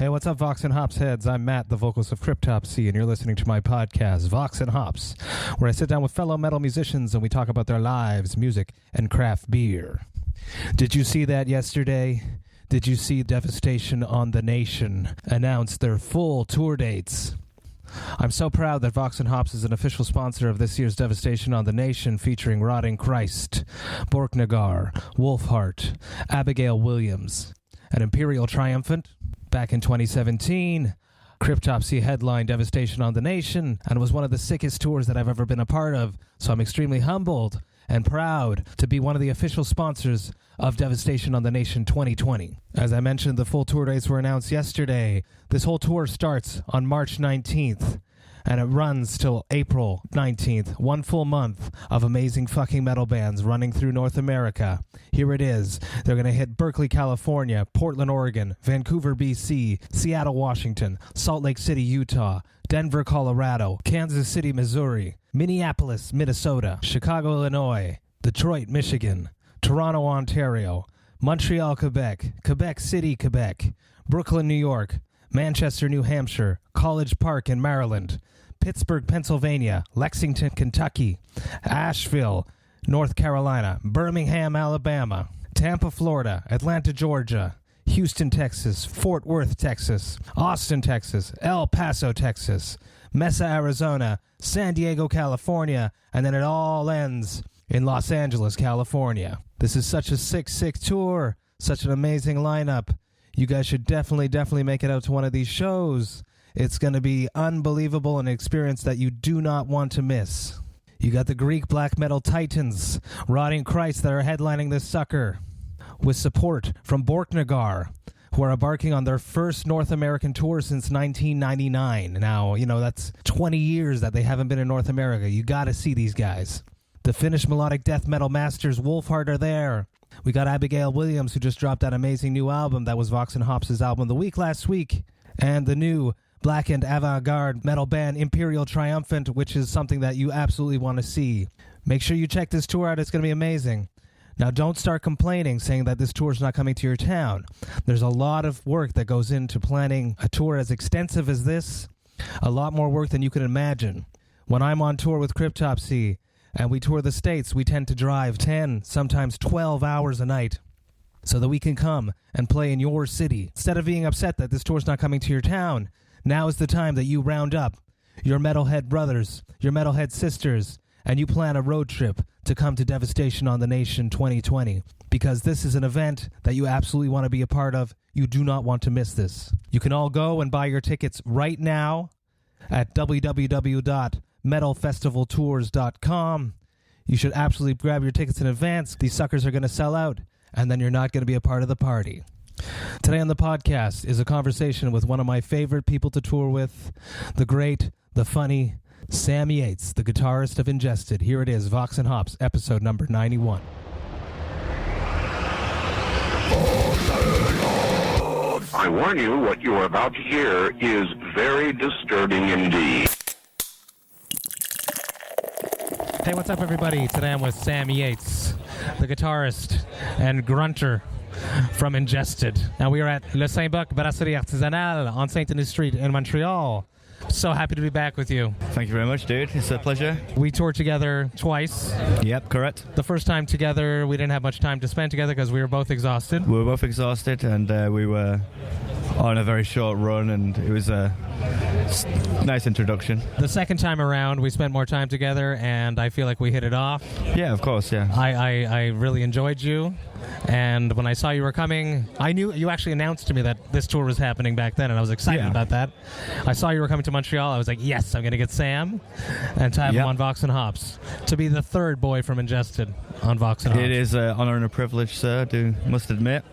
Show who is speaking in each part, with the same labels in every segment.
Speaker 1: Hey, what's up, Vox and Hops heads? I'm Matt, the vocalist of Cryptopsy, and you're listening to my podcast, Vox and Hops, where I sit down with fellow metal musicians and we talk about their lives, music, and craft beer. Did you see that yesterday? Did you see Devastation on the Nation announce their full tour dates? I'm so proud that Vox and Hops is an official sponsor of this year's Devastation on the Nation, featuring Rotting Christ, Borknagar, Wolfheart, Abigail Williams, and Imperial Triumphant. Back in 2017, Cryptopsy headlined Devastation on the Nation and was one of the sickest tours that I've ever been a part of, so I'm extremely humbled and proud to be one of the official sponsors of Devastation on the Nation 2020. As I mentioned, the full tour dates were announced yesterday. This whole tour starts on March 19th, and it runs till April 19th. 1 full month of amazing fucking metal bands running through North America. Here it is. They're going to hit Berkeley, California, Portland, Oregon, Vancouver, BC, Seattle, Washington, Salt Lake City, Utah, Denver, Colorado, Kansas City, Missouri, Minneapolis, Minnesota, Chicago, Illinois, Detroit, Michigan, Toronto, Ontario, Montreal, Quebec, Quebec City, Quebec, Brooklyn, New York, Manchester, New Hampshire, College Park in Maryland, Pittsburgh, Pennsylvania, Lexington, Kentucky, Asheville, North Carolina, Birmingham, Alabama, Tampa, Florida, Atlanta, Georgia, Houston, Texas, Fort Worth, Texas, Austin, Texas, El Paso, Texas, Mesa, Arizona, San Diego, California, and then it all ends in Los Angeles, California. This is such a sick tour, such an amazing lineup. You guys should definitely make it out to one of these shows. It's going to be unbelievable, an experience that you do not want to miss. You got the Greek black metal titans, Rotting Christ, that are headlining this sucker, with support from Borknagar, who are embarking on their first North American tour since 1999. Now, that's 20 years that they haven't been in North America. You got to see these guys. The Finnish melodic death metal masters Wolfheart are there. We got Abigail Williams, who just dropped that amazing new album that was Vox and Hops' album of the week last week. And the new black and avant-garde metal band Imperial Triumphant, which is something that you absolutely want to see. Make sure you check this tour out. It's going to be amazing. Now, don't start complaining, saying that this tour is not coming to your town. There's a lot of work that goes into planning a tour as extensive as this. A lot more work than you can imagine. When I'm on tour with Cryptopsy, and we tour the States, we tend to drive 10, sometimes 12 hours a night so that we can come and play in your city. Instead of being upset that this tour's not coming to your town, now is the time that you round up your metalhead brothers, your metalhead sisters, and you plan a road trip to come to Devastation on the Nation 2020, because this is an event that you absolutely want to be a part of. You do not want to miss this. You can all go and buy your tickets right now at www.metalfestivaltours.com. You should absolutely grab your tickets in advance. These suckers are going to sell out, and then you're not going to be a part of the party. Today on the podcast is a conversation with one of my favorite people to tour with, the great, the funny, Sam Yates, the guitarist of Ingested. Here it is, Vox and Hops, episode number 91.
Speaker 2: I warn you, what you are about to hear is very disturbing indeed.
Speaker 1: Hey, what's up, everybody? Today I'm with Sam Yates, the guitarist and grunter from Ingested. Now we are at Le Saint-Bock Brasserie Artisanale on Saint-Denis Street in Montreal. So happy to be back with you.
Speaker 3: Thank you very much, dude. It's a pleasure.
Speaker 1: We toured together twice.
Speaker 3: Yep, correct.
Speaker 1: The first time together, we didn't have much time to spend together because we were both exhausted.
Speaker 3: We were both exhausted, and we were on a very short run, and it was a nice introduction.
Speaker 1: The second time around, we spent more time together, and I feel like we hit it off.
Speaker 3: Yeah, of course, yeah.
Speaker 1: I really enjoyed you, and when I saw you were coming, I knew you actually announced to me that this tour was happening back then, and I was excited about that. I saw you were coming to Montreal. I was like, yes, I'm going to get Sam and to have him on Vox and Hops, to be the third boy from Ingested on Vox and Hops.
Speaker 3: It is an honor and a privilege, sir, must admit.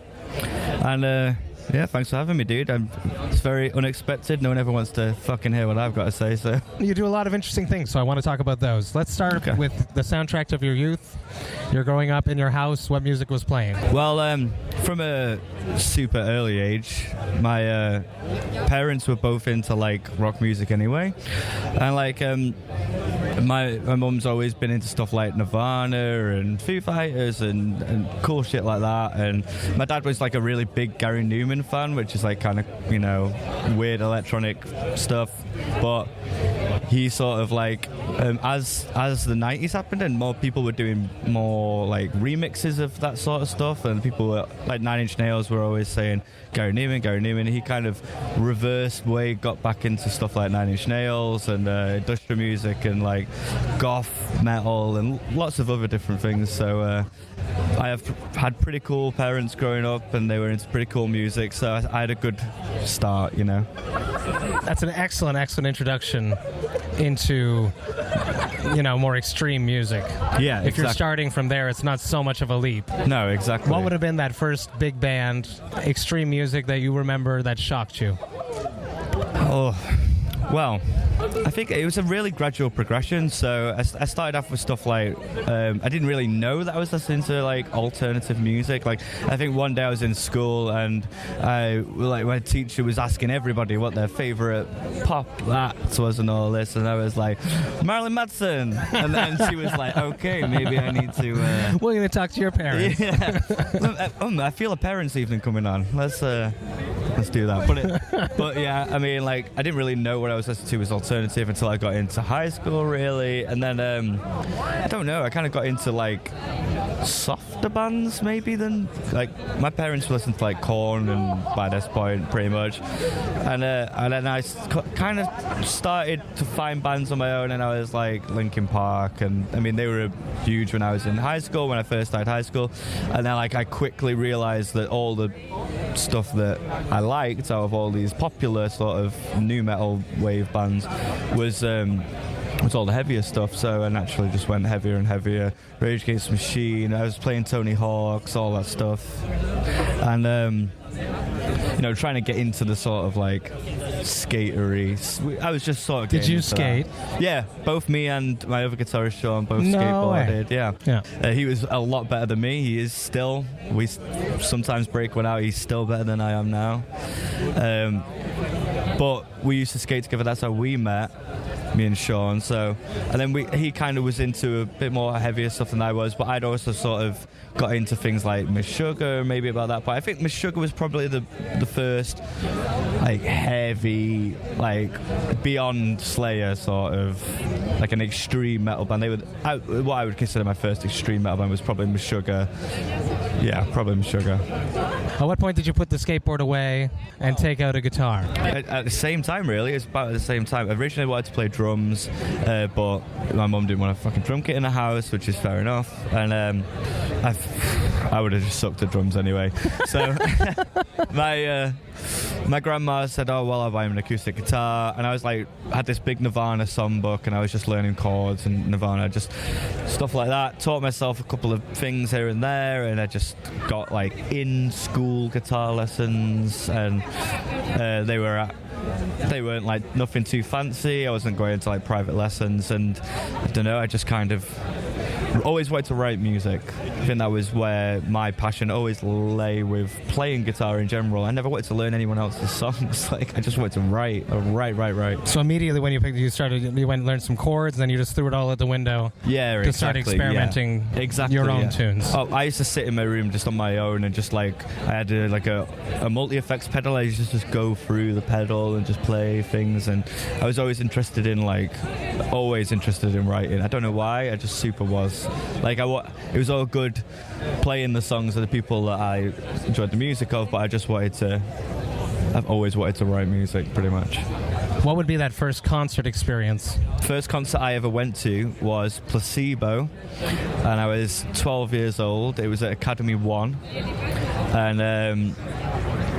Speaker 3: And yeah, thanks for having me, dude. It's very unexpected. No one ever wants to fucking hear what I've got to say, so.
Speaker 1: You do a lot of interesting things, so I want to talk about those. Let's start with the soundtrack of your youth. You're growing up in your house. What music was playing?
Speaker 3: Well, from a super early age, my parents were both into, rock music anyway. And, my mum's always been into stuff like Nirvana and Foo Fighters and cool shit like that. And my dad was, a really big Gary Newman Ballroom fan, which is like kind of, you know, weird electronic stuff. But he sort of like, as the 90s happened and more people were doing more like remixes of that sort of stuff, and people were like Nine Inch Nails were always saying Gary Newman. He kind of reversed way, got back into stuff like Nine Inch Nails and industrial music and like goth metal and lots of other different things. So I have had pretty cool parents growing up, and they were into pretty cool music, so I had a good start, you know.
Speaker 1: That's an excellent introduction into, you know, more extreme music.
Speaker 3: Yeah,
Speaker 1: if you're starting from there, it's not so much of a leap.
Speaker 3: No, exactly.
Speaker 1: What would have been that first big band, extreme music that you remember that shocked you?
Speaker 3: Oh, well, I think it was a really gradual progression. So I started off with stuff like, I didn't really know that I was listening to like alternative music. Like, I think one day I was in school and my teacher was asking everybody what their favorite pop acts was and all this, and I was like, Marilyn Manson, and then she was like, okay, maybe I need to.
Speaker 1: We're going to talk to your parents.
Speaker 3: Yeah. I feel a parents' evening coming on. Let's do that. But yeah, I mean, like, I didn't really know what I was listening to was alternative until I got into high school, really. And then I don't know, I kind of got into like softer bands maybe than, like, my parents listened to like Korn and by this point pretty much, and then I kind of started to find bands on my own, and I was like Linkin Park, and I mean they were huge when I was in high school, when I first started high school, and then like I quickly realized that all the stuff that I liked out of all these popular sort of nu metal wave bands was all the heavier stuff, so I naturally just went heavier and heavier. Rage Against the Machine, I was playing Tony Hawk's, all that stuff, and you know, trying to get into the sort of like skatery. I was just sort of.
Speaker 1: Did you skate?
Speaker 3: That. Yeah, both me and my other guitarist Sean both skateboarded.
Speaker 1: Way.
Speaker 3: Yeah. He was a lot better than me. He is still. We sometimes break one out. He's still better than I am now. But we used to skate together. That's how we met. Me and Sean. So, and then he kind of was into a bit more heavier stuff than I was, but I'd also sort of got into things like Miss Sugar, maybe about that. But I think Miss Sugar was probably the first like heavy, like beyond Slayer sort of like an extreme metal band. What I would consider my first extreme metal band was probably Miss Sugar. Yeah, probably Miss Sugar.
Speaker 1: At what point did you put the skateboard away and take out a guitar?
Speaker 3: At the same time, really. It's about at the same time. I originally wanted to play drums, but my mum didn't want a fucking drum kit in the house, which is fair enough. And I would have just sucked at drums anyway. So my grandma said, oh, well, I'll buy him an acoustic guitar. And I was like, I had this big Nirvana songbook, and I was just learning chords and Nirvana, just stuff like that. Taught myself a couple of things here and there, and I just got like in-school guitar lessons, and they weren't like nothing too fancy. I wasn't going to like private lessons, and I don't know, I just kind of always wanted to write music. I think that was where my passion always lay, with playing guitar in general. I never wanted to learn anyone else's songs. Like, I just wanted to write.
Speaker 1: So immediately when you went and learned some chords, and then you just threw it all out the window.
Speaker 3: Yeah,
Speaker 1: to start experimenting your own tunes.
Speaker 3: Oh, I used to sit in my room just on my own, and just like I had a multi-effects pedal. I used to just go through the pedal and just play things, and I was always interested in writing. I don't know why, I just super was. Like, it was all good playing the songs of the people that I enjoyed the music of, but I've always wanted to write music, pretty much.
Speaker 1: What would be that first concert experience?
Speaker 3: First concert I ever went to was Placebo, and I was 12 years old. It was at Academy 1, and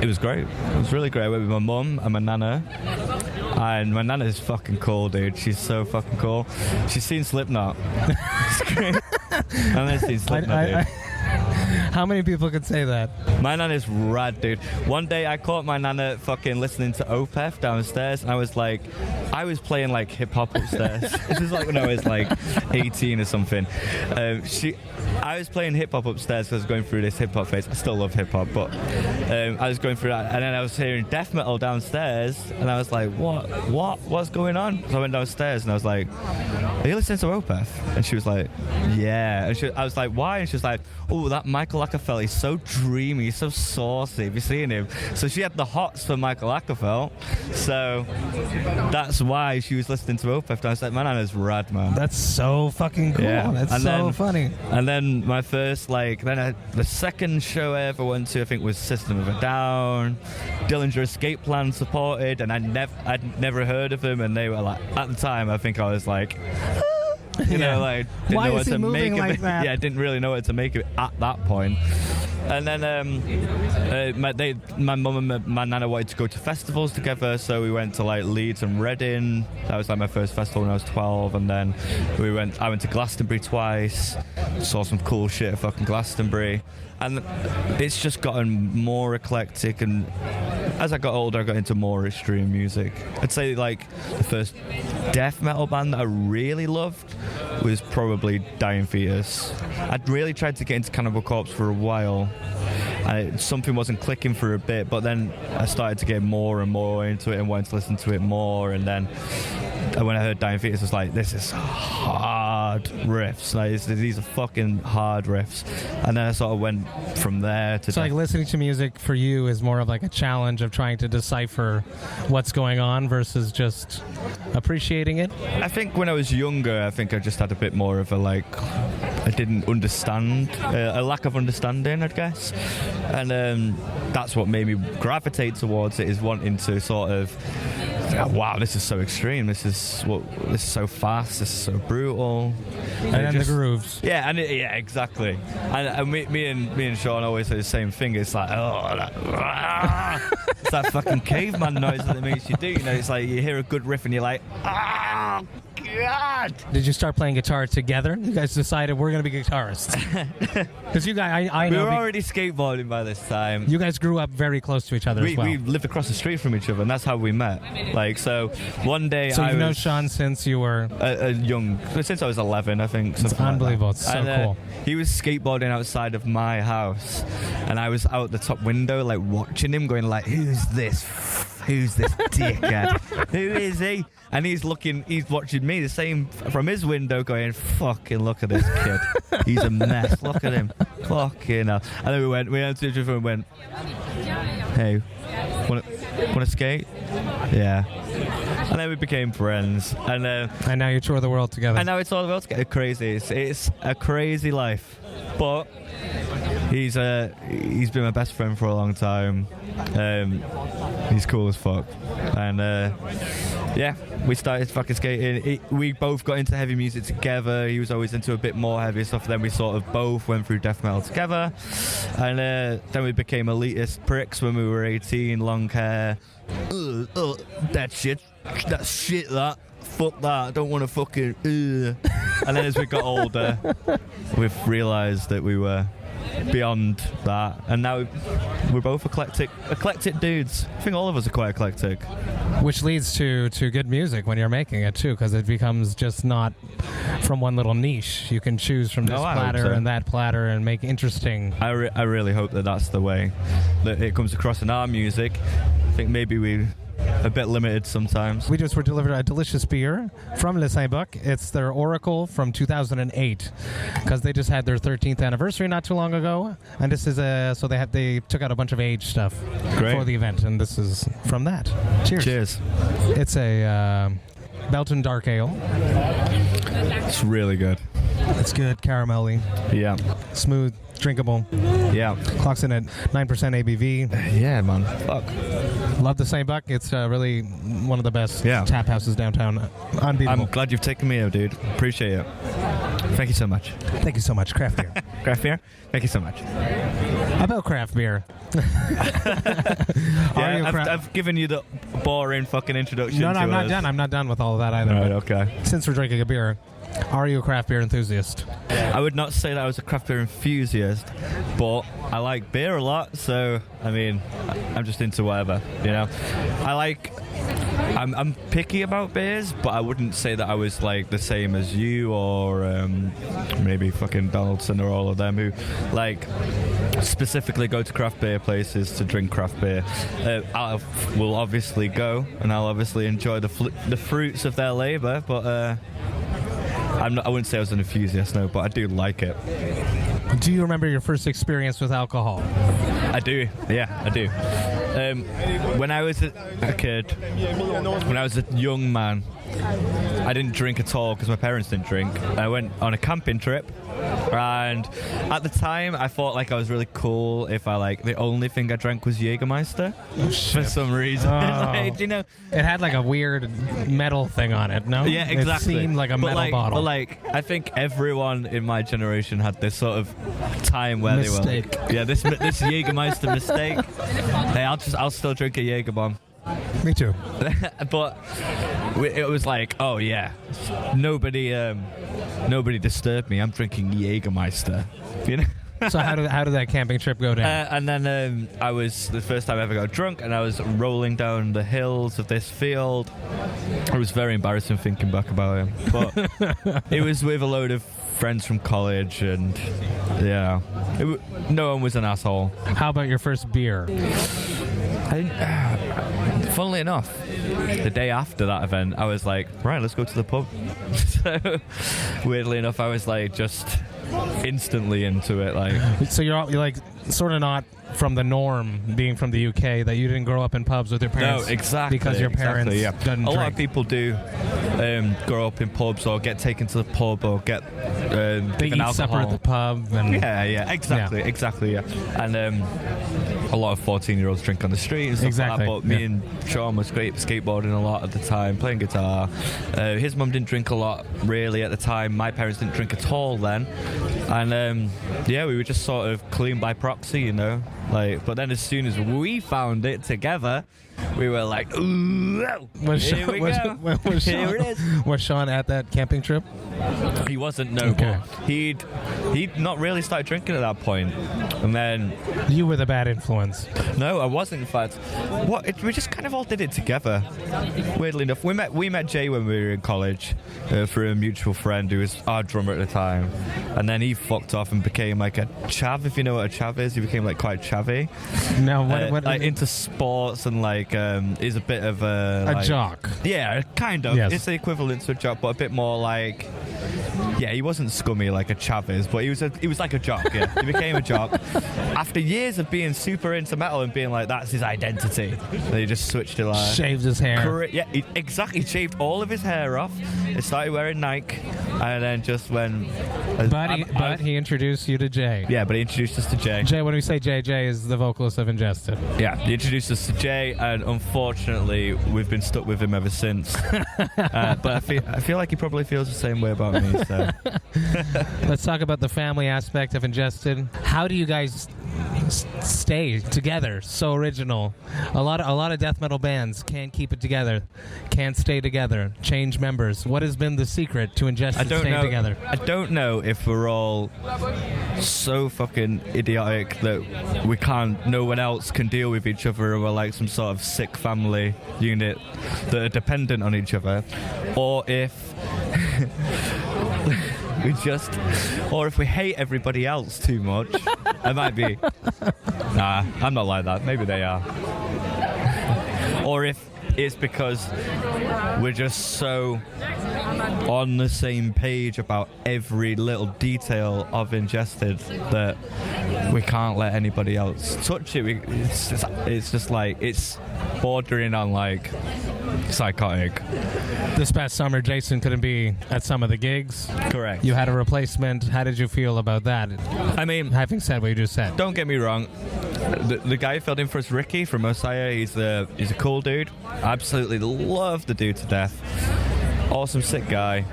Speaker 3: it was great. It was really great. I went with my mum and my nana. And my nana is fucking cool, dude. She's so fucking cool. She's seen Slipknot. It's great. I've seen Slipknot, dude.
Speaker 1: How many people could say that?
Speaker 3: My nana's rad, dude. One day I caught my nana fucking listening to Opeth downstairs, and I was playing like hip hop upstairs. This is like when I was like 18 or something. I was playing hip hop upstairs because I was going through this hip hop phase. I still love hip hop, but I was going through that, and then I was hearing death metal downstairs, and I was like, what's going on? So I went downstairs and I was like, are you listening to Opeth? And she was like, yeah. And I was like, why? And she was like, oh, that Michael Michael Ackerfeld, he's so dreamy, he's so saucy. Have you seen him? So she had the hots for Michael Ackerfeld. So that's why she was listening to Opeth. I was like, man, Anna's rad, man.
Speaker 1: That's so fucking cool.
Speaker 3: Yeah.
Speaker 1: That's
Speaker 3: And
Speaker 1: so
Speaker 3: then-
Speaker 1: funny.
Speaker 3: And then my first, the second show I ever went to, I think, was System of a Down. Dillinger Escape Plan supported, and I'd never heard of them, and they were like, at the time, I think I was like, you
Speaker 1: Yeah.
Speaker 3: know, like, didn't
Speaker 1: Why
Speaker 3: know
Speaker 1: is
Speaker 3: what
Speaker 1: he
Speaker 3: to
Speaker 1: moving
Speaker 3: make of
Speaker 1: like
Speaker 3: it.
Speaker 1: that?
Speaker 3: Yeah, I didn't really know what to make of it at that point. And then my mum and my nana wanted to go to festivals together, so we went to like Leeds and Reading. That was like my first festival when I was 12, and then I went to Glastonbury twice, saw some cool shit at fucking Glastonbury, and it's just gotten more eclectic. And as I got older, I got into more extreme music. I'd say like the first death metal band that I really loved was probably Dying Fetus. I'd really tried to get into Cannibal Corpse for a while, and something wasn't clicking for a bit, but then I started to get more and more into it and wanted to listen to it more. And then when I heard Dying Fetus, I was like, this is hard riffs. Like, these are fucking hard riffs. And then I sort of went from there to...
Speaker 1: So like listening to music for you is more of like a challenge of trying to decipher what's going on versus just appreciating it?
Speaker 3: I think when I was younger, I think I just had a bit more of a I didn't understand, a lack of understanding, I guess. And that's what made me gravitate towards it, is wanting to sort of, wow, this is so extreme, this is so fast, this is so brutal.
Speaker 1: And then the grooves.
Speaker 3: Yeah, yeah, exactly. And me and Sean always say the same thing. It's like, it's that fucking caveman noise that it makes you do. You know, it's like you hear a good riff and you're like, oh God.
Speaker 1: Did you start playing guitar together? You guys decided we're going to be guitarists. Because you guys, I
Speaker 3: We
Speaker 1: know.
Speaker 3: were already skateboarding by this time.
Speaker 1: You guys grew up very close to each other as well.
Speaker 3: We lived across the street from each other, and that's how we met. Like, so one day
Speaker 1: So
Speaker 3: I
Speaker 1: you've known
Speaker 3: was
Speaker 1: Sean since you were...
Speaker 3: since I was 11, I think.
Speaker 1: It's unbelievable. It's so
Speaker 3: And,
Speaker 1: cool.
Speaker 3: He was skateboarding outside of my house, and I was out the top window, like, watching him, going like, who's this dickhead? Who is he? And he's watching me the same from his window, going, fucking look at this kid. He's a mess. Look at him. Fucking hell. And then we went to each other and went, hey, want to skate? Yeah. And then we became friends. And
Speaker 1: now you tour the world together.
Speaker 3: and now it's all about together. Crazy. It's a crazy life. But he's been my best friend for a long time. He's cool as fuck. And yeah, we started fucking skating. We both got into heavy music together. He was always into a bit more heavy stuff. Then we sort of both went through death metal together. And then we became elitist pricks when we were 18, long hair. That shit. Fuck that. I don't want to fucking... And then as we got older, we've realised that we were beyond that. And now we're both eclectic dudes. I think all of us are quite eclectic.
Speaker 1: Which leads to good music when you're making it, too, because it becomes just not from one little niche. You can choose from this
Speaker 3: I hope
Speaker 1: platter
Speaker 3: so.
Speaker 1: and that platter and make interesting...
Speaker 3: I really hope that that's the way that it comes across in our music. I think maybe we're a bit limited sometimes.
Speaker 1: We just were delivered a delicious beer from Le Saint-Bock. It's their Oracle from 2008, because they just had their 13th anniversary not too long ago, and this is so they took out a bunch of age stuff
Speaker 3: Great.
Speaker 1: for the event, and this is from that. Cheers.
Speaker 3: Cheers.
Speaker 1: It's a Belgian Dark Ale.
Speaker 3: It's really good.
Speaker 1: It's good, caramelly,
Speaker 3: Yeah.
Speaker 1: smooth, drinkable.
Speaker 3: Yeah.
Speaker 1: Clocks in at 9% ABV.
Speaker 3: Yeah, man. Fuck.
Speaker 1: Love the Saint-Bock. It's really one of the best
Speaker 3: Yeah.
Speaker 1: tap houses downtown. Unbeatable.
Speaker 3: I'm glad you've taken me out, dude. Appreciate it. Thank you so much.
Speaker 1: Thank you so much, craft beer.
Speaker 3: Craft beer? Thank you so much.
Speaker 1: About craft beer.
Speaker 3: Yeah, I've given you the boring fucking introduction.
Speaker 1: No,
Speaker 3: to
Speaker 1: I'm not
Speaker 3: us.
Speaker 1: done. I'm not done with all of that either.
Speaker 3: Right, okay.
Speaker 1: Since we're drinking a beer, are you a craft beer enthusiast?
Speaker 3: I would not say that I was a craft beer enthusiast, but I like beer a lot, so, I mean, I'm just into whatever, you know? I'm picky about beers, but I wouldn't say that I was, like, the same as you or maybe fucking Donaldson or all of them who, like, specifically go to craft beer places to drink craft beer. I will obviously go, and I'll obviously enjoy the fruits of their labour, but I wouldn't say I was an enthusiast, no, but I do like it.
Speaker 1: Do you remember your first experience with alcohol?
Speaker 3: I do. Yeah, I do. When I was a kid, when I was a young man, I didn't drink at all because my parents didn't drink. I went on a camping trip, and at the time I thought like I was really cool if I like the only thing I drank was Jägermeister for some reason. Like, you know,
Speaker 1: it had like a weird metal thing on it. No,
Speaker 3: yeah, exactly.
Speaker 1: It seemed like a metal bottle.
Speaker 3: But like, I think everyone in my generation had this sort of time where
Speaker 1: mistake.
Speaker 3: they were like, yeah, this Jägermeister mistake. Hey, I'll still drink a Jäger bomb.
Speaker 1: Me too.
Speaker 3: But it was like, oh yeah, nobody disturbed me. I'm drinking Jägermeister, you know.
Speaker 1: So how did that camping trip go down?
Speaker 3: And then I was the first time I ever got drunk, and I was rolling down the hills of this field. It was very embarrassing thinking back about it, but it was with a load of friends from college, and yeah, no one was an asshole.
Speaker 1: How about your first beer?
Speaker 3: Funnily enough, the day after that event, I was like, right, let's go to the pub. So, weirdly enough, I was like just instantly into it. Like,
Speaker 1: so you're like sort of not from the norm, being from the UK, that you didn't grow up in pubs with your parents.
Speaker 3: No, exactly.
Speaker 1: Because your parents didn't drink.
Speaker 3: A lot of people do grow up in pubs or get taken to the pub or get
Speaker 1: they eat
Speaker 3: alcohol.
Speaker 1: supper at the pub. And
Speaker 3: exactly. And a lot of 14-year-olds drink on the street and stuff like that. But me and Sean was great skateboarding a lot at the time, playing guitar. His mum didn't drink a lot really at the time. My parents didn't drink at all then. And we were just sort of clean by proxy, you know. Like, but then as soon as we found it together, we were like, ooh, here we go. Here it is.
Speaker 1: Was Sean at that camping trip?
Speaker 3: He wasn't, no.
Speaker 1: Okay.
Speaker 3: But he'd not really started drinking at that point. And then...
Speaker 1: You were the bad influence.
Speaker 3: No, I wasn't, in fact. We just kind of all did it together. Weirdly enough. We met Jay when we were in college through a mutual friend who was our drummer at the time. And then he fucked off and became like a chav, if you know what a chav is. He became like quite chavvy.
Speaker 1: No, what
Speaker 3: like into sports and like is a bit of
Speaker 1: a jock.
Speaker 3: Yeah, kind of.
Speaker 1: Yes.
Speaker 3: It's the equivalent to a jock, but a bit more like... Yeah, he wasn't scummy like a chav is, but he was like a jock, yeah. He became a jock. After years of being super into metal and being like, that's his identity, and he just switched to like...
Speaker 1: Shaved his hair.
Speaker 3: Yeah, exactly. Shaved all of his hair off. He started wearing Nike, and then just went...
Speaker 1: But he introduced you to Jay.
Speaker 3: Yeah, but he introduced us to Jay.
Speaker 1: Jay, when we say Jay, Jay is the vocalist of Ingested.
Speaker 3: Yeah, he introduced us to Jay, and unfortunately, we've been stuck with him ever since. But I feel like he probably feels the same way about me, so...
Speaker 1: Let's talk about the family aspect of Ingested. How do you guys stay together? So original. A lot of death metal bands can't keep it together, can't stay together, change members. What has been the secret to Ingested staying together?
Speaker 3: I don't know if we're all so fucking idiotic that no one else can deal with each other, and we're like some sort of sick family unit that are dependent on each other, or if or if we hate everybody else too much. It might be. Nah, I'm not like that. Maybe they are. Or if it's because we're just so on the same page about every little detail of Ingested that we can't let anybody else touch it. It's just like, it's bordering on like psychotic.
Speaker 1: This past summer, Jason couldn't be at some of the gigs.
Speaker 3: Correct.
Speaker 1: You had a replacement. How did you feel about that?
Speaker 3: I mean,
Speaker 1: having said what you just said.
Speaker 3: Don't get me wrong. The guy who filled in for us, Ricky from Osaya, he's a cool dude. Absolutely love the dude to death. Awesome, sick guy.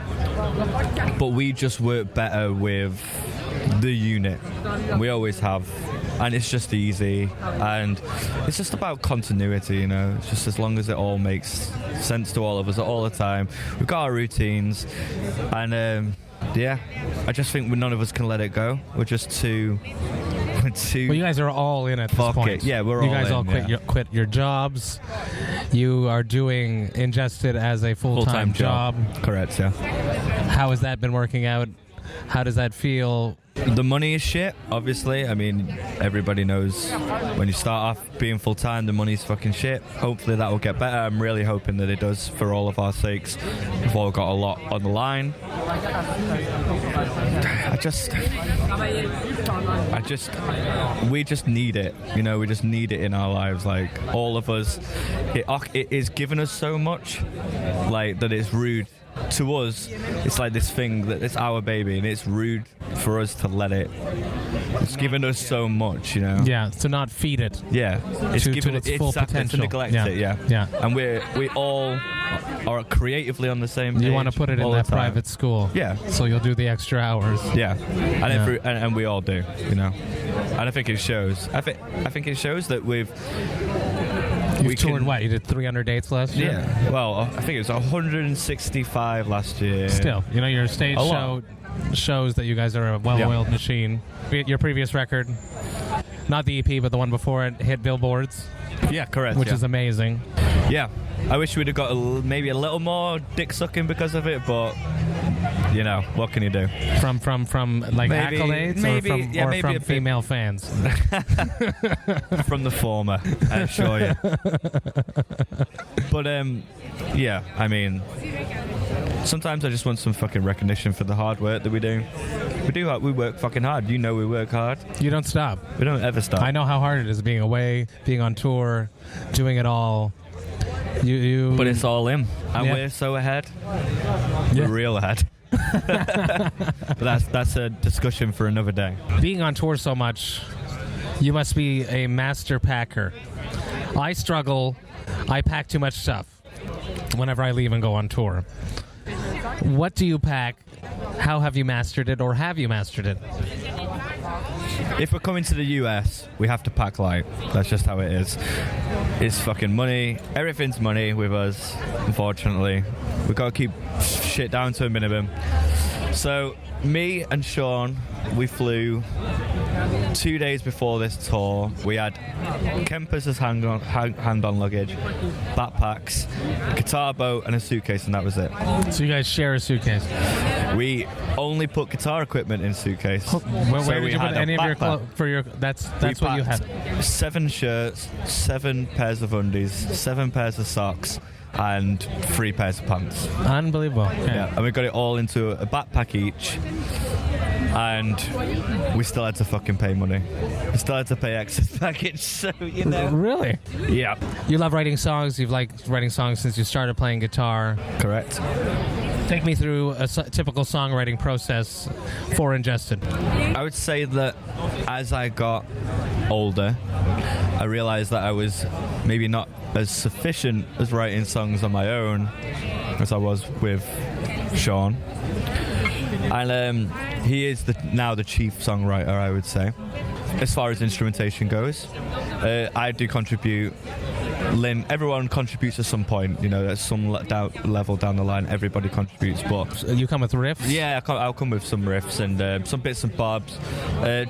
Speaker 3: But we just work better with the unit. We always have. And it's just easy. And it's just about continuity, you know. It's just as long as it all makes sense to all of us all the time. We've got our routines. And, I just think none of us can let it go. We're just too...
Speaker 1: Well, you guys are all in at this point.
Speaker 3: Yeah, we're all in.
Speaker 1: You guys all quit your jobs. You are doing Ingested as a full-time job.
Speaker 3: Correct, yeah.
Speaker 1: How has that been working out? How does that feel?
Speaker 3: The money is shit, obviously. I mean, everybody knows when you start off being full-time, the money's fucking shit. Hopefully that will get better. I'm really hoping that it does for all of our sakes. We've all got a lot on the line. We just need it. You know, we just need it in our lives. Like, all of us, it is given us so much, like, that it's rude. To us, it's like this thing that it's our baby, and it's rude for us to let it. It's given us so much, you know.
Speaker 1: Yeah, to not feed it.
Speaker 3: Yeah, it's
Speaker 1: to
Speaker 3: given
Speaker 1: its full potential.
Speaker 3: To neglect it. Yeah. And we all are creatively on the same page.
Speaker 1: You want to put it in that private school.
Speaker 3: Yeah.
Speaker 1: So you'll do the extra hours.
Speaker 3: Yeah, and we all do, you know. And I think it shows. I think it shows that we've.
Speaker 1: You toured what? You did 300 dates last year?
Speaker 3: Yeah. Well, I think it was 165 last year.
Speaker 1: Still, you know, your stage show shows that you guys are a well-oiled machine. Your previous record, not the EP, but the one before it, hit billboards.
Speaker 3: Yeah, correct.
Speaker 1: Which is amazing.
Speaker 3: Yeah. I wish we'd have got maybe a little more dick sucking because of it, but you know, what can you do?
Speaker 1: From like
Speaker 3: maybe,
Speaker 1: accolades,
Speaker 3: maybe,
Speaker 1: or from female fans?
Speaker 3: From the former, I assure you. But yeah, I mean, sometimes I just want some fucking recognition for the hard work that we do. We work fucking hard. You know, we work hard.
Speaker 1: You don't stop.
Speaker 3: We don't ever stop.
Speaker 1: I know how hard it is being away, being on tour, doing it all.
Speaker 3: But it's all in, and we're so ahead. We're real ahead. But that's a discussion for another day.
Speaker 1: Being on tour so much, you must be a master packer. I struggle. I pack too much stuff whenever I leave and go on tour. What do you pack? How have you mastered it, or have you mastered it?
Speaker 3: If we're coming to the US, we have to pack light. That's just how it is. It's fucking money. Everything's money with us, unfortunately. We've got to keep shit down to a minimum. So, me and Sean, we flew 2 days before this tour. We had Kempers as hand-on luggage, backpacks, guitar boat, and a suitcase, and that was it.
Speaker 1: So you guys share a suitcase?
Speaker 3: We only put guitar equipment in suitcase.
Speaker 1: Where did you put any of your clothes? That's what you had.
Speaker 3: 7 shirts, 7 pairs of undies, 7 pairs of socks, and 3 pairs of pants.
Speaker 1: Unbelievable. Okay.
Speaker 3: Yeah, and we got it all into a backpack each. And we still had to fucking pay money. We still had to pay excess package, so, you know.
Speaker 1: Really?
Speaker 3: Yeah.
Speaker 1: You love writing songs. You've liked writing songs since you started playing guitar.
Speaker 3: Correct.
Speaker 1: Take me through a typical songwriting process for Ingested.
Speaker 3: I would say that as I got older, I realized that I was maybe not as sufficient as writing songs on my own as I was with Sean. And he is now the chief songwriter, I would say. As far as instrumentation goes, I do contribute. Lynn, everyone contributes at some point, you know, at some level down the line, everybody contributes. But
Speaker 1: you come with riffs?
Speaker 3: Yeah, I'll come with some riffs and some bits and bobs,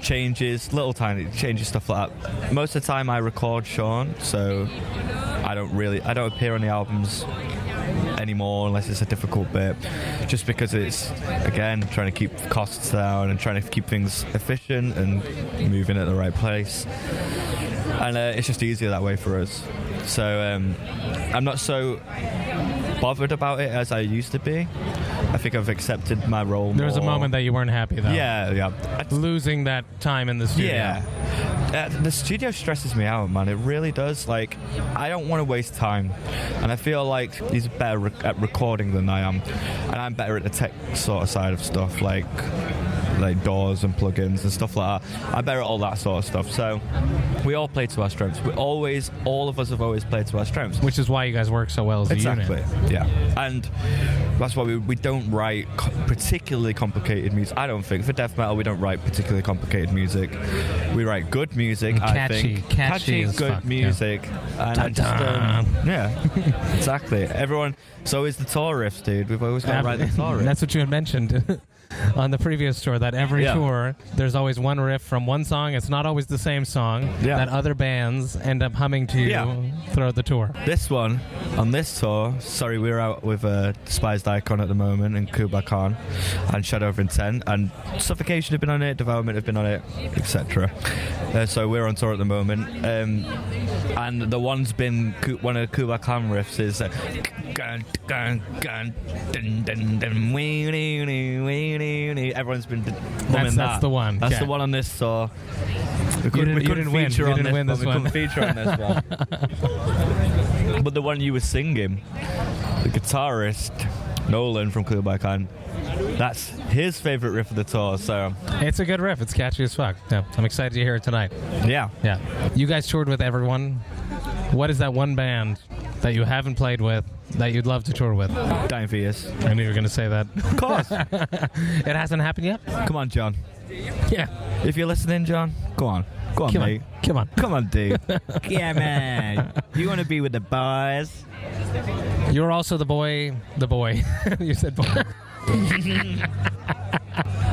Speaker 3: changes, little tiny changes, stuff like that. Most of the time I record Sean, so I don't appear on the albums anymore unless it's a difficult bit, just because it's, again, trying to keep costs down and trying to keep things efficient and moving at the right place, and it's just easier that way for us. So I'm not so bothered about it as I used to be. I think I've accepted my role more.
Speaker 1: There was a moment that you weren't happy, though.
Speaker 3: Yeah.
Speaker 1: Losing that time in the studio.
Speaker 3: Yeah. The studio stresses me out, man. It really does. Like, I don't want to waste time. And I feel like he's better at recording than I am. And I'm better at the tech sort of side of stuff, like doors and plugins and stuff like that. I'm better at all that sort of stuff. So we all play to our strengths. All of us have always played to our strengths.
Speaker 1: Which is why you guys work so well as a unit.
Speaker 3: Exactly, yeah. And that's why we don't write particularly complicated music. I don't think. For death metal, we don't write particularly complicated music. We write good music, I think.
Speaker 1: Catchy as
Speaker 3: good
Speaker 1: fuck,
Speaker 3: music. Yeah. And I just, yeah, exactly. Everyone, so is the tour riffs, dude. We've always got to write the tour riffs.
Speaker 1: That's what you had mentioned. on the previous tour that every tour there's always one riff from one song. It's not always the same song that other bands end up humming to throughout the tour.
Speaker 3: This one, on this tour, sorry, we're out with Despised Icon at the moment and Kublai Khan and Shadow of Intent, and Suffocation have been on it, Development have been on it, etc. So we're on tour at the moment. And the one's been one of the Kublai Khan riffs is everyone's been humming that.
Speaker 1: That's the one.
Speaker 3: That's the one on this tour. We couldn't feature on this one. We couldn't feature on this one. But the one you were singing, the guitarist Nolan from Kublai Khan, that's his favorite riff of the tour. So
Speaker 1: it's a good riff. It's catchy as fuck. Yeah, I'm excited to hear it tonight.
Speaker 3: Yeah.
Speaker 1: You guys toured with everyone. What is that one band that you haven't played with that you'd love to tour with?
Speaker 3: Dying Fetus.
Speaker 1: I knew you were going to say that.
Speaker 3: Of course.
Speaker 1: It hasn't happened yet?
Speaker 3: Come on, John.
Speaker 1: Yeah.
Speaker 3: If you're listening, John, go on. Go on, mate.
Speaker 1: Come on.
Speaker 3: Come on, dude. Yeah, man. You want to be with the boys?
Speaker 1: You're also the boy. You said boy.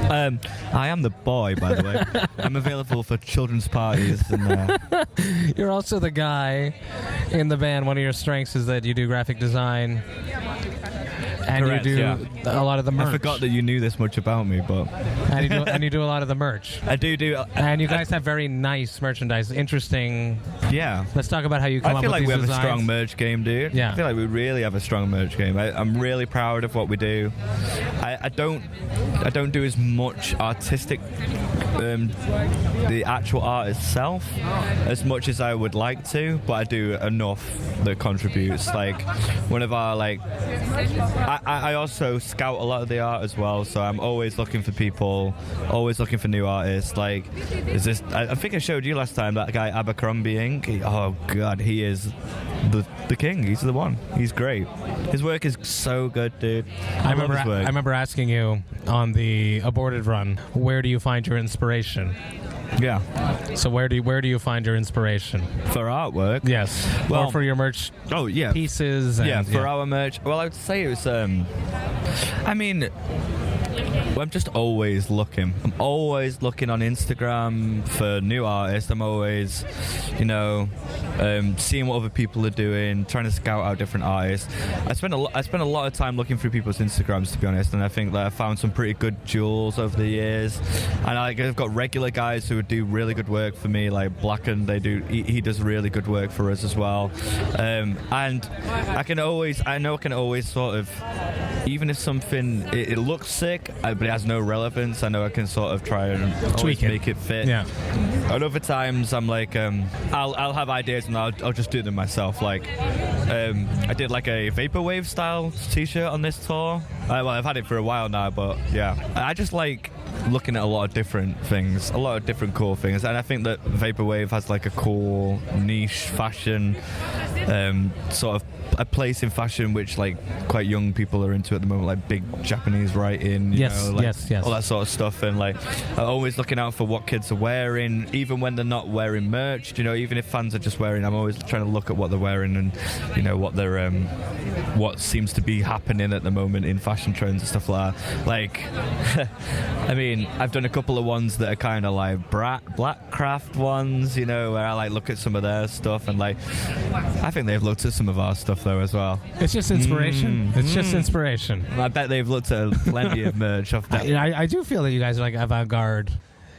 Speaker 3: I am the boy, by the way. I'm available for children's parties. And,
Speaker 1: You're also the guy in the band. One of your strengths is that you do graphic design. And
Speaker 3: correct,
Speaker 1: you do a lot of the merch.
Speaker 3: I forgot that you knew this much about me, but...
Speaker 1: and you do a lot of the merch.
Speaker 3: I do.
Speaker 1: And you guys have very nice merchandise. Interesting.
Speaker 3: Yeah.
Speaker 1: Let's talk about how you come up with these designs.
Speaker 3: I feel like we have a strong merch game, dude.
Speaker 1: Yeah.
Speaker 3: I feel like we really have a strong merch game. I'm really proud of what we do. I don't do as much artistic... the actual art itself as much as I would like to, but I do enough that contributes. Like one of our I also scout a lot of the art as well, so I'm always looking for people, always looking for new artists. Like is this I think I showed you last time that guy Abercrombie Inc. Oh god, he is the king. He's the one. He's great. His work is so good, dude. I
Speaker 1: remember asking you on the aborted run, where do you find your inspiration?
Speaker 3: Yeah.
Speaker 1: So where do you find your inspiration
Speaker 3: for artwork?
Speaker 1: Yes. Or for your merch?
Speaker 3: Oh yeah.
Speaker 1: Pieces. And,
Speaker 3: for our merch. Well, I would say it was. I'm just always looking. I'm always looking on Instagram for new artists. I'm always, seeing what other people are doing, trying to scout out different artists. I spend a lot of time looking through people's Instagrams, to be honest, and I think that I found some pretty good jewels over the years. And I've got regular guys who do really good work for me, like Blacken. He does really good work for us as well. And I can always sort of, even if something it looks sick, but it has no relevance, I know I can sort of try and tweak it, make it fit.
Speaker 1: Yeah.
Speaker 3: And other times I'm like, I'll have ideas and I'll just do them myself. Like, I did like a vaporwave style t-shirt on this tour. Well, I've had it for a while now, but yeah, I just like looking at a lot of different things, a lot of different cool things, and I think that vaporwave has like a cool niche fashion sort of a place in fashion which like quite young people are into at the moment, like big Japanese writing,
Speaker 1: yes,
Speaker 3: all that sort of stuff, and like I'm always looking out for what kids are wearing, even when they're not wearing merch, even if fans are just wearing, I'm always trying to look at what they're wearing and what they're what seems to be happening at the moment in fashion trends and stuff like that. Like I mean, I've done a couple of ones that are kind of like black craft ones, where I like look at some of their stuff, and like I think they've looked at some of our stuff though as well.
Speaker 1: It's just inspiration. It's just inspiration.
Speaker 3: I bet they've looked at plenty of merch off that.
Speaker 1: I do feel that you guys are like avant-garde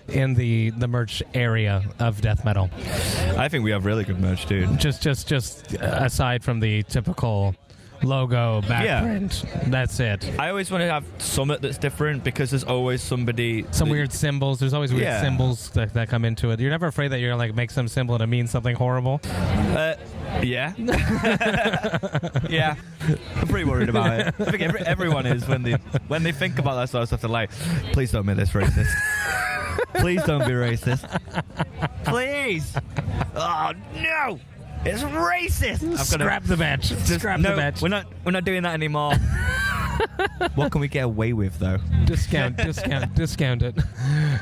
Speaker 1: in the merch area of death metal.
Speaker 3: I think we have really good merch, dude.
Speaker 1: Just aside from the typical logo, backprint, that's it.
Speaker 3: I always want to have something that's different because there's always some
Speaker 1: weird symbols. There's always weird symbols that come into it. You're never afraid that you're gonna like make some symbol and it means something horrible?
Speaker 3: Yeah. Yeah. I'm pretty worried about it. I think everyone is when they think about that sort of stuff. They're like, please don't make this racist. Please don't be racist. Please. Oh no. It's racist.
Speaker 1: Scrap the badge. Scrap the badge.
Speaker 3: We're not doing that anymore. What can we get away with though?
Speaker 1: Discount it.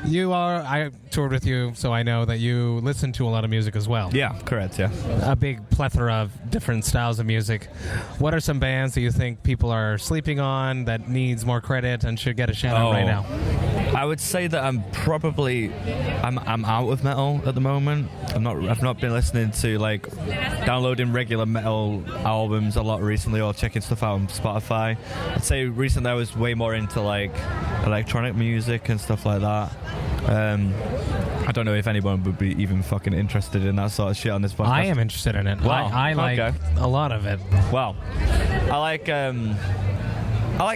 Speaker 1: I toured with you, so I know that you listen to a lot of music as well.
Speaker 3: Yeah, correct, yeah.
Speaker 1: A big plethora of different styles of music. What are some bands that you think people are sleeping on that needs more credit and should get a shout out right now?
Speaker 3: I would say that I'm out of metal at the moment. I've not been listening to like downloading regular metal albums a lot recently or checking stuff out on Spotify. I'd say recently I was way more into like electronic music and stuff like that. I don't know if anyone would be even fucking interested in that sort of shit on this podcast.
Speaker 1: I am interested in it.
Speaker 3: Wow.
Speaker 1: I like a lot of it.
Speaker 3: Well, I like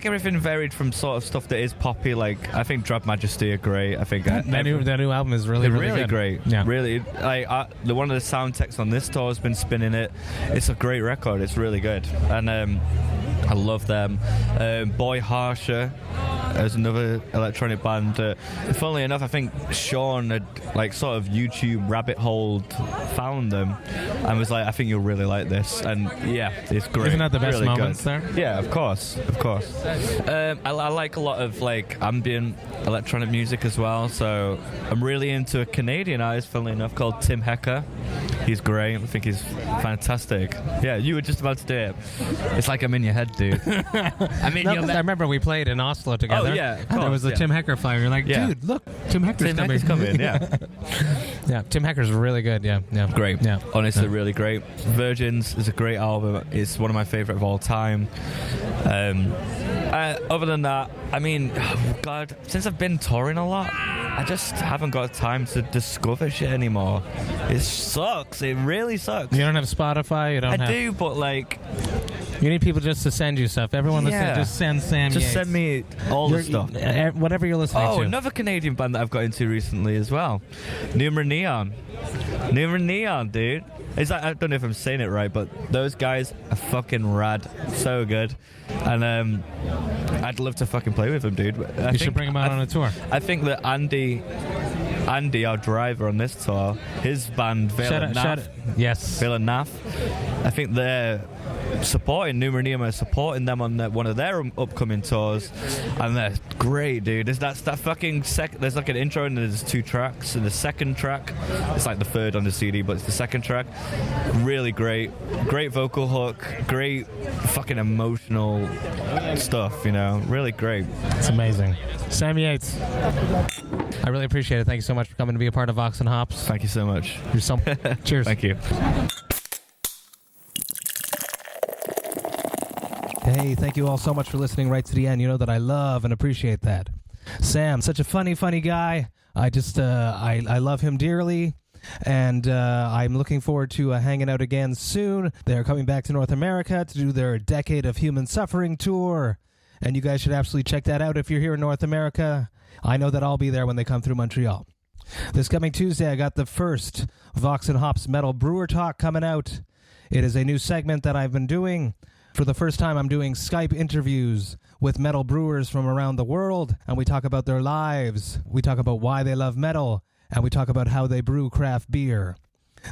Speaker 3: everything varied from sort of stuff that is poppy. Like I think Drab Majesty are great. I think
Speaker 1: that new album is really good.
Speaker 3: Great. Yeah. Really, one of the sound techs on this tour has been spinning it. It's a great record. It's really good, and I love them. Boy Harsher is another electronic band. Funnily enough, I think Sean had like sort of YouTube rabbit hole found them and was like, I think you'll really like this. And yeah, it's great.
Speaker 1: Isn't that the best
Speaker 3: really
Speaker 1: moments
Speaker 3: good.
Speaker 1: there?
Speaker 3: Yeah, of course. I like a lot of like ambient electronic music as well. So I'm really into a Canadian artist, funnily enough, called Tim Hecker. He's great. I think he's fantastic. Yeah, you were just about to do it. It's like I'm in your head, dude.
Speaker 1: I remember we played in Oslo together.
Speaker 3: Oh, yeah.
Speaker 1: And there was a Tim Hecker flyer. You're like, dude, look, Tim Hecker's coming.
Speaker 3: Yeah.
Speaker 1: Yeah, Tim Hecker's really good. Yeah.
Speaker 3: Great.
Speaker 1: Yeah.
Speaker 3: Honestly, really great. Virgins is a great album. It's one of my favorite of all time. Other than that, I mean, God, since I've been touring a lot, I just haven't got time to discover shit anymore. It sucks. It really sucks.
Speaker 1: You don't have Spotify?
Speaker 3: I do, but like...
Speaker 1: You need people just to send you stuff. Everyone listening, just send Sam
Speaker 3: Just
Speaker 1: Yates.
Speaker 3: send me all the stuff.
Speaker 1: Whatever you're listening to.
Speaker 3: Oh, another Canadian band that I've got into recently as well. Numer Neon, dude. I don't know if I'm saying it right, but those guys are fucking rad. So good. And I'd love to fucking play with them, dude.
Speaker 1: You should bring them out on a tour.
Speaker 3: I think that Andy, our driver on this tour, his band, Vela Nath, I think they're supporting Numer Neon, are supporting them on one of their upcoming tours, and they're great, dude. There's that fucking there's like an intro and there's 2 tracks, and the second track, it's like the third on the CD, but it's the second track. Really great vocal hook, great fucking emotional stuff, you know, really great.
Speaker 1: It's amazing. Sam Yates, I really appreciate it. Thank you so much for coming to be a part of Vox and Hops.
Speaker 3: Thank you so much.
Speaker 1: Cheers.
Speaker 3: Thank you.
Speaker 1: Hey, thank you all so much for listening right to the end. You know that I love and appreciate that. Sam, such a funny guy. I just, I love him dearly. And I'm looking forward to hanging out again soon. They're coming back to North America to do their Decade of Human Suffering tour. And you guys should absolutely check that out if you're here in North America. I know that I'll be there when they come through Montreal. This coming Tuesday, I got the first Vox and Hops Metal Brewer Talk coming out. It is a new segment that I've been doing. For the first time, I'm doing Skype interviews with metal brewers from around the world, and we talk about their lives. We talk about why they love metal, and we talk about how they brew craft beer.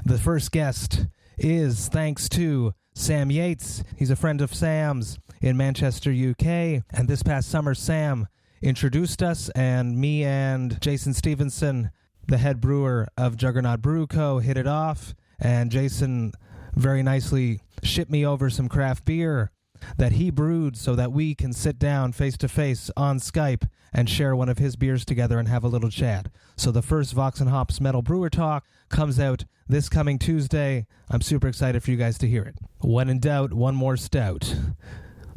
Speaker 1: The first guest is thanks to Sam Yates. He's a friend of Sam's in Manchester, UK, and this past summer, Sam introduced us, and me and Jason Stevenson, the head brewer of Juggernaut Brew Co., hit it off, and Jason very nicely shipped me over some craft beer that he brewed so that we can sit down face-to-face on Skype and share one of his beers together and have a little chat. So the first Vox and Hops Metal Brewer Talk comes out this coming Tuesday. I'm super excited for you guys to hear it. When in doubt, one more stout.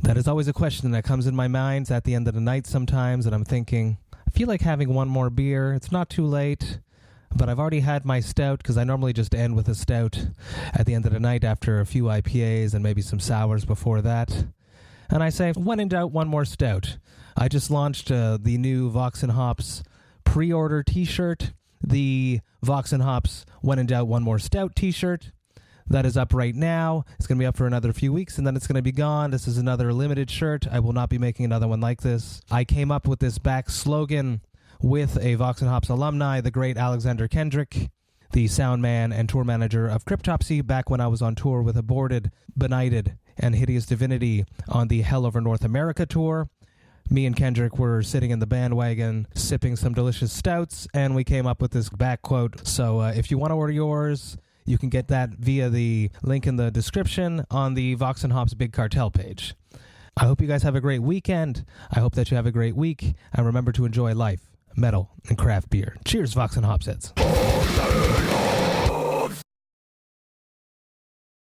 Speaker 1: That is always a question that comes in my mind at the end of the night sometimes, and I'm thinking, I feel like having one more beer. It's not too late. But I've already had my stout, because I normally just end with a stout at the end of the night after a few IPAs and maybe some sours before that. And I say, when in doubt, one more stout. I just launched the new Vox and Hops pre-order t-shirt, the Vox and Hops When in Doubt, One More Stout t-shirt. That is up right now. It's going to be up for another few weeks, and then it's going to be gone. This is another limited shirt. I will not be making another one like this. I came up with this back slogan with a Vox and Hops alumni, the great Alexander Kendrick, the sound man and tour manager of Cryptopsy, back when I was on tour with Aborted, Benighted, and Hideous Divinity on the Hell Over North America tour. me and Kendrick were sitting in the bandwagon, sipping some delicious stouts, and we came up with this back quote. So if you want to order yours, you can get that via the link in the description on the Vox&Hops Big Cartel page. I hope you guys have a great weekend. I hope that you have a great week. And remember to enjoy life, metal, and craft beer. Cheers, Vox&Hops heads.